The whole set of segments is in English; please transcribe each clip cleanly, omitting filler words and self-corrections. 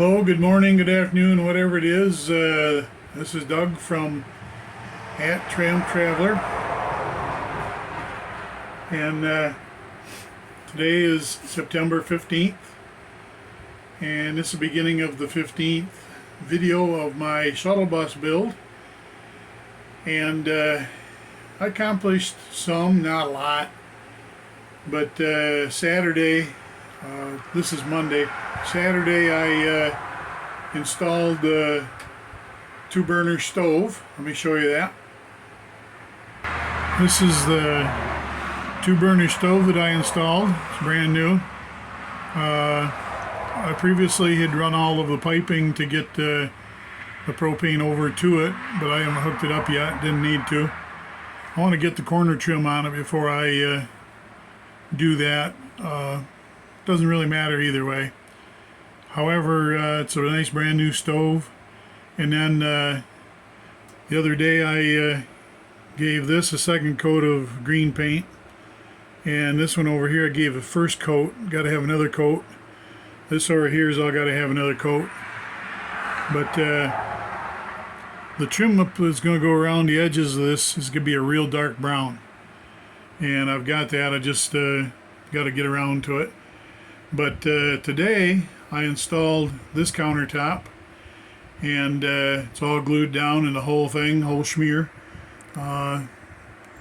Hello, good morning, good afternoon, whatever it is. This is Doug from Tramp Traveler, and today is September 15th, and this is the beginning of the 15th video of my shuttle bus build. And I accomplished some, not a lot, but Saturday, this is Monday. Saturday I installed the 2-burner stove. Let me show you that. This is the 2-burner stove that I installed. It's brand new. I previously had run all of the piping to get the propane over to it, but I haven't hooked it up yet. Didn't need to. I want to get the corner trim on it before I do that. Doesn't really matter either way. However, it's a nice brand new stove. And then the other day I gave this a second coat of green paint, and this one over here I gave a first coat. Got to have another coat. This over here is all got to have another coat. But the trim up that's going to go around the edges of this is going to be a real dark brown, and I've got that. I just got to get around to it. But today I installed this countertop, and it's all glued down in the whole thing, whole schmear. And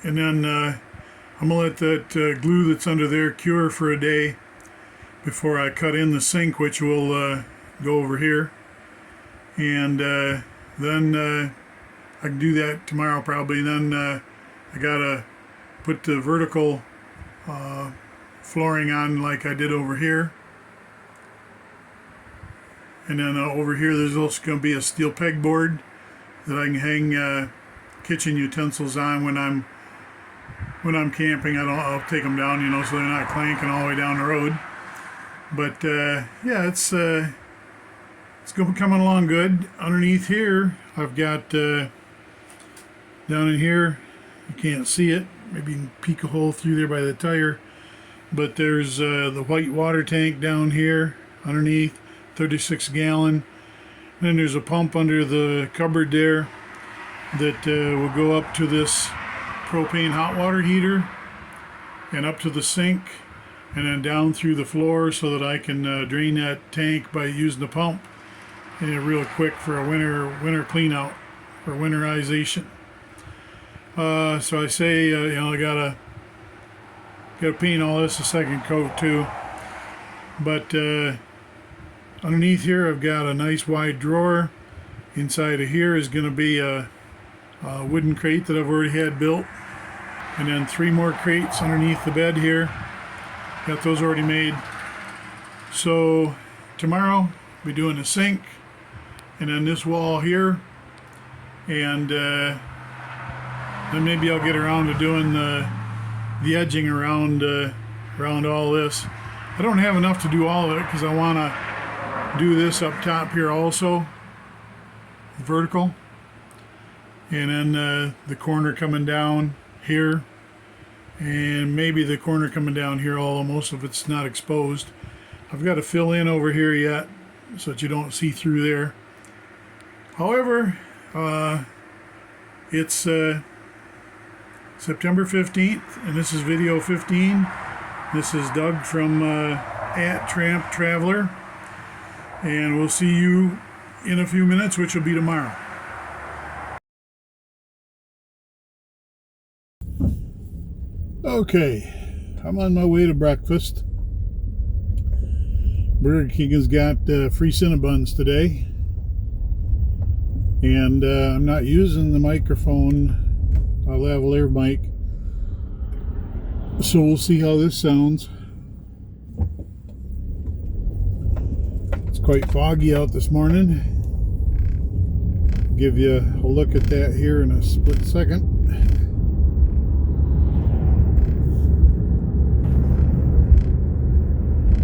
then I'm gonna let that glue that's under there cure for a day before I cut in the sink, which will go over here. And then I can do that tomorrow probably. Then I gotta put the vertical flooring on like I did over here. And then over here there's also going to be a steel pegboard that I can hang kitchen utensils on when I'm camping. I'll take them down, you know, so they're not clanking all the way down the road. But yeah, it's coming along good. Underneath here I've got down in here, you can't see it, maybe you can peek a hole through there by the tire, but there's the white water tank down here underneath, 36 gallon. And then there's a pump under the cupboard there that will go up to this propane hot water heater and up to the sink, and then down through the floor so that I can drain that tank by using the pump, and real quick for a winter clean out or winterization. So I say, you know, I gotta paint all this a second coat too. But underneath here I've got a nice wide drawer. Inside of here is going to be a wooden crate that I've already had built, and then 3 more crates underneath the bed here. Got those already made. So tomorrow I'll be doing the sink, and then this wall here, and then maybe I'll get around to doing the edging around all this. I don't have enough to do all of it because I want to do this up top here also, vertical, and then the corner coming down here, and maybe the corner coming down here almost if it's not exposed. I've got to fill in over here yet so that you don't see through there. However, it's September 15th, and this is video 15. This is Doug from Tramp Traveler, and we'll see you in a few minutes, which will be tomorrow. Okay, I'm on my way to breakfast. Burger King has got free Cinnabons today, and I'm not using the microphone, a lavalier mic, so we'll see how this sounds. It's quite foggy out this morning. Give you a look at that here in a split second.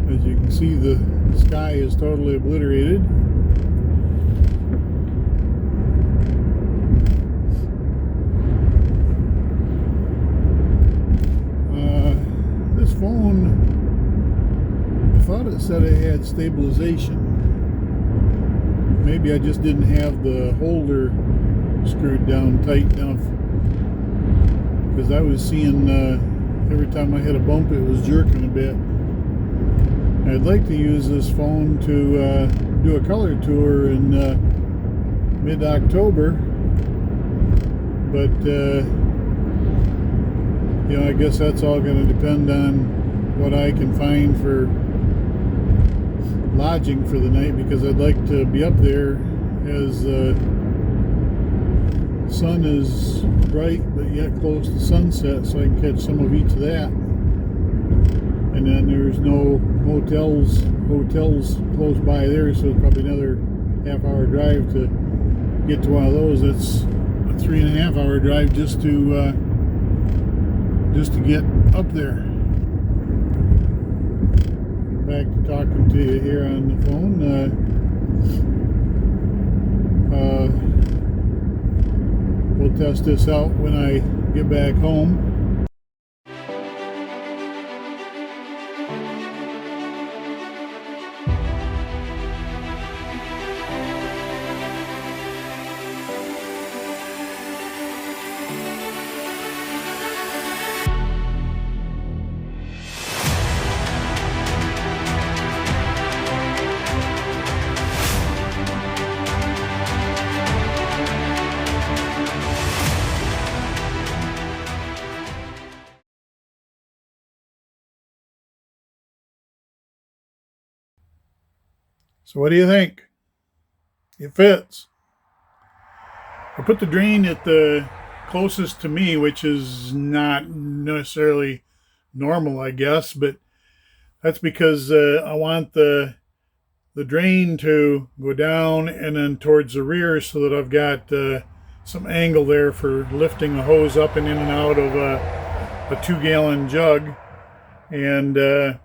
As you can see, the sky is totally obliterated. This phone, I thought it said it had stabilization. maybe I just didn't have the holder screwed down tight enough, because I was seeing every time I hit a bump it was jerking a bit. I'd like to use this phone to do a color tour in mid-October, but you know, I guess that's all going to depend on what I can find for lodging for the night, because I'd like to be up there as the sun is bright but yet close to sunset, so I can catch some of each of that. And then there's no hotels close by there, so it's probably another half-hour drive to get to one of those. It's a 3.5-hour drive just to get up there. Back to talking to you here on the phone. We'll test this out when I get back home. So what do you think? It fits. I put the drain at the closest to me, which is not necessarily normal, I guess, but that's because I want the drain to go down and then towards the rear, so that I've got some angle there for lifting a hose up and in and out of a 2-gallon jug, and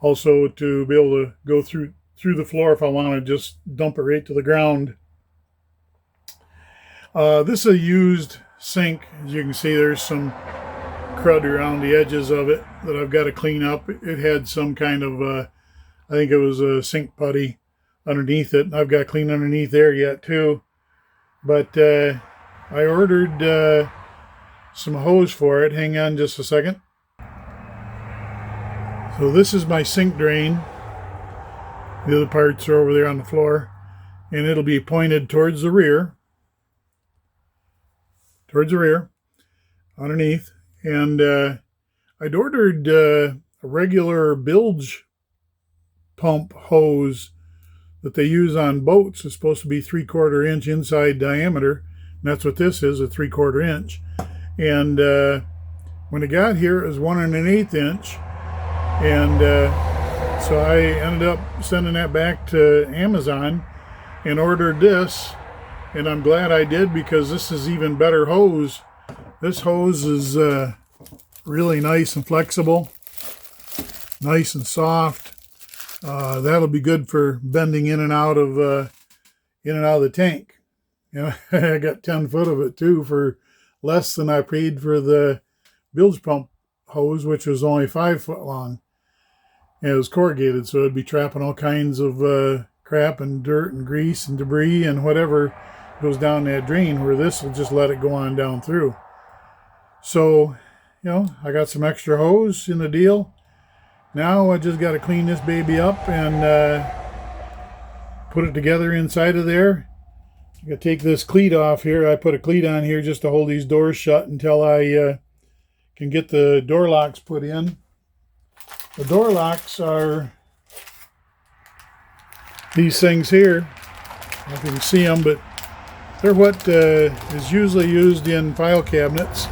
also to be able to go through the floor if I want to just dump it right to the ground. This is a used sink. As you can see, there's some crud around the edges of it that I've got to clean up. It had some kind of, I think it was a sink putty underneath it. I've got to clean underneath there yet too. But I ordered some hose for it. Hang on just a second. So this is my sink drain. The other parts are over there on the floor, and it'll be pointed towards the rear, underneath. And I'd ordered a regular bilge pump hose that they use on boats. It's supposed to be 3/4 inch inside diameter, and that's what this is, a 3/4 inch. And when it got here, it was 1 1/8 inch. And so I ended up sending that back to Amazon and ordered this. And I'm glad I did, because this is even better hose. This hose is really nice and flexible, nice and soft. That'll be good for bending in and out of the tank. You know, I got 10 foot of it too for less than I paid for the bilge pump hose, which was only 5 foot long. And it was corrugated, so it'd be trapping all kinds of crap and dirt and grease and debris and whatever goes down that drain, where this will just let it go on down through. So, you know, I got some extra hose in the deal. Now I just got to clean this baby up and put it together inside of there. I got to take this cleat off here. I put a cleat on here just to hold these doors shut until I can get the door locks put in. The door locks are these things here. I don't know if you can see them, but they're what is usually used in file cabinets.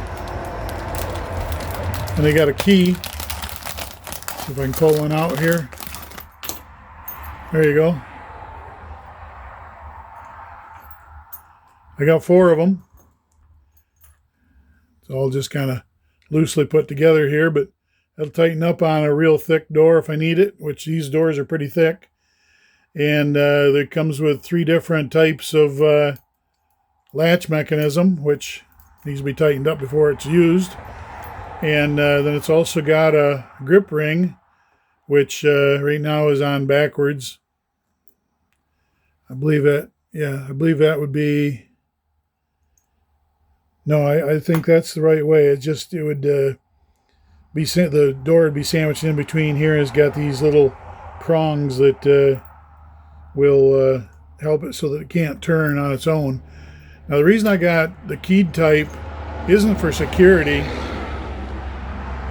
And they got a key. See if I can pull one out here. There you go. I got 4 of them. It's all just kind of loosely put together here, but it'll tighten up on a real thick door if I need it, which these doors are pretty thick. And it comes with 3 different types of latch mechanism, which needs to be tightened up before it's used. And then it's also got a grip ring, which right now is on backwards. I believe that, yeah, I believe that would be, no, I think that's the right way. It would be, the door would be sandwiched in between here. It's got these little prongs that will help it so that it can't turn on its own. Now, the reason I got the keyed type isn't for security.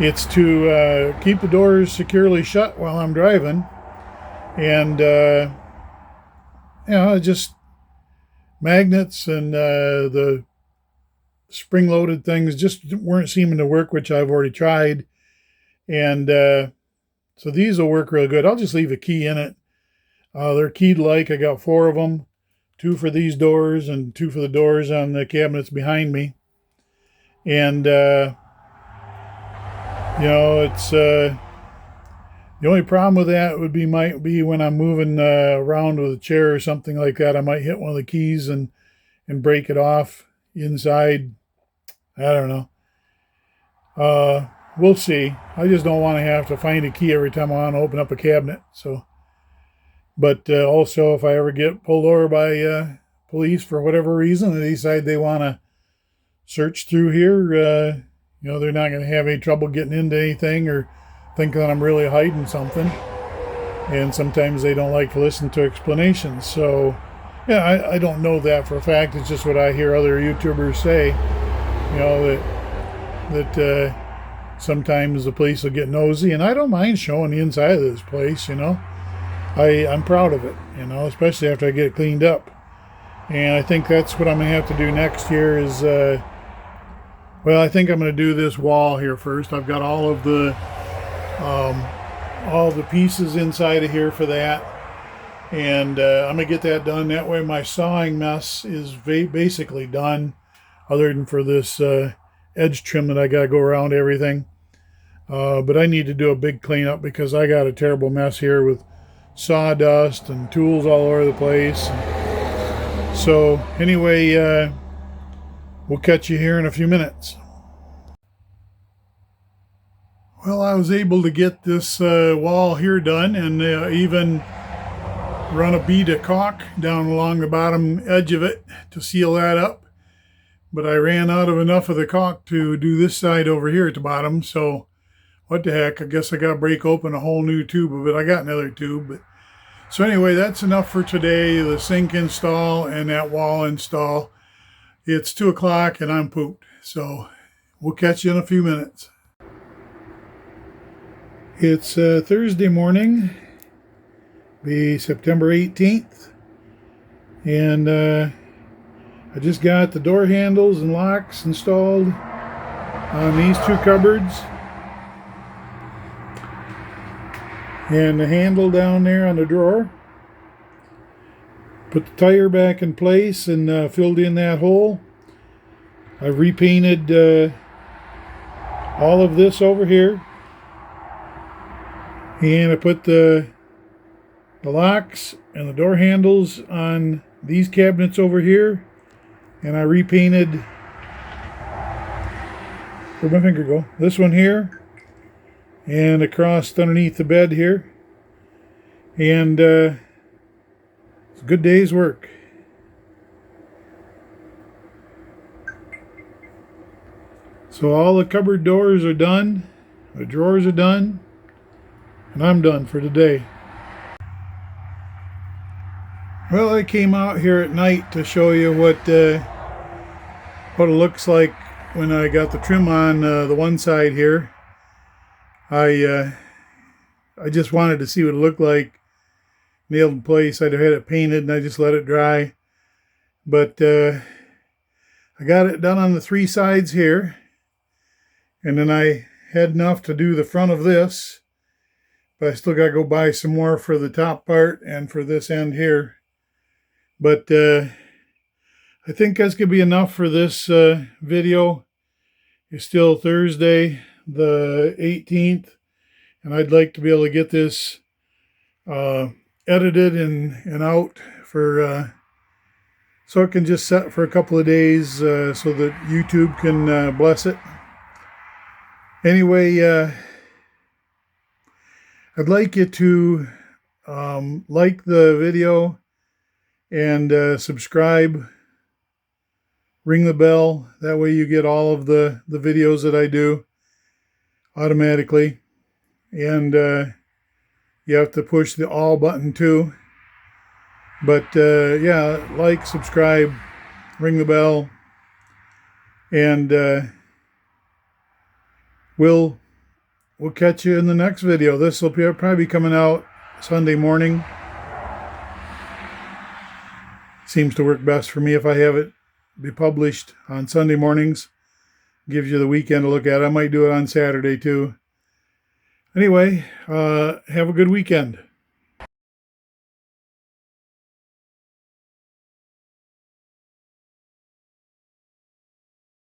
It's to keep the doors securely shut while I'm driving. And, just magnets and the spring-loaded things just weren't seeming to work, which I've already tried. And so these will work real good. I'll just leave a key in it. They're keyed like. I got 4 of them. 2 for these doors and 2 for the doors on the cabinets behind me. And, it's the only problem with that might be when I'm moving around with a chair or something like that. I might hit one of the keys and break it off inside. I don't know. We'll see. I just don't want to have to find a key every time I want to open up a cabinet. So, but also if I ever get pulled over by police for whatever reason, and they decide they want to search through here, they're not going to have any trouble getting into anything or thinking that I'm really hiding something. And sometimes they don't like to listen to explanations. So, yeah, I don't know that for a fact. It's just what I hear other YouTubers say. That sometimes the police will get nosy, and I don't mind showing the inside of this place. I'm proud of it. Especially after I get it cleaned up. And I think that's what I'm going to have to do next year is, I think I'm going to do this wall here first. I've got all the pieces inside of here for that. And I'm going to get that done. That way my sawing mess is basically done, other than for this edge trim that I got to go around everything. But I need to do a big cleanup because I got a terrible mess here with sawdust and tools all over the place. So anyway, we'll catch you here in a few minutes. Well, I was able to get this wall here done and even run a bead of caulk down along the bottom edge of it to seal that up. But I ran out of enough of the caulk to do this side over here at the bottom. So what the heck, I guess I got to break open a whole new tube of it. I got another tube. So anyway, that's enough for today. The sink install and that wall install. It's 2 o'clock and I'm pooped. So we'll catch you in a few minutes. It's Thursday morning, be September 18th. And I just got the door handles and locks installed on these 2 cupboards. And the handle down there on the drawer. Put the tire back in place and filled in that hole. I repainted all of this over here. And I put the locks and the door handles on these cabinets over here. And I repainted, where'd my finger go? This one here. And across underneath the bed here. And it's a good day's work. So all the cupboard doors are done. The drawers are done. And I'm done for today. Well, I came out here at night to show you what it looks like when I got the trim on the one side here. I just wanted to see what it looked like nailed in place. I'd have had it painted and I just let it dry. But I got it done on the 3 sides here. And then I had enough to do the front of this. But I still got to go buy some more for the top part and for this end here. But I think that's going to be enough for this video. It's still Thursday, the 18th. And I'd like to be able to get this edited and out for so it can just set for a couple of days so that YouTube can bless it. Anyway, I'd like you to like the video and subscribe. Ring the bell. That way you get all of the videos that I do automatically. And you have to push the all button too. But yeah, like, subscribe, ring the bell, and we'll catch you in the next video. This will probably be coming out Sunday morning. Seems to work best for me if I have it be published on Sunday mornings. Gives you the weekend to look at. I might do it on Saturday too. Anyway, have a good weekend.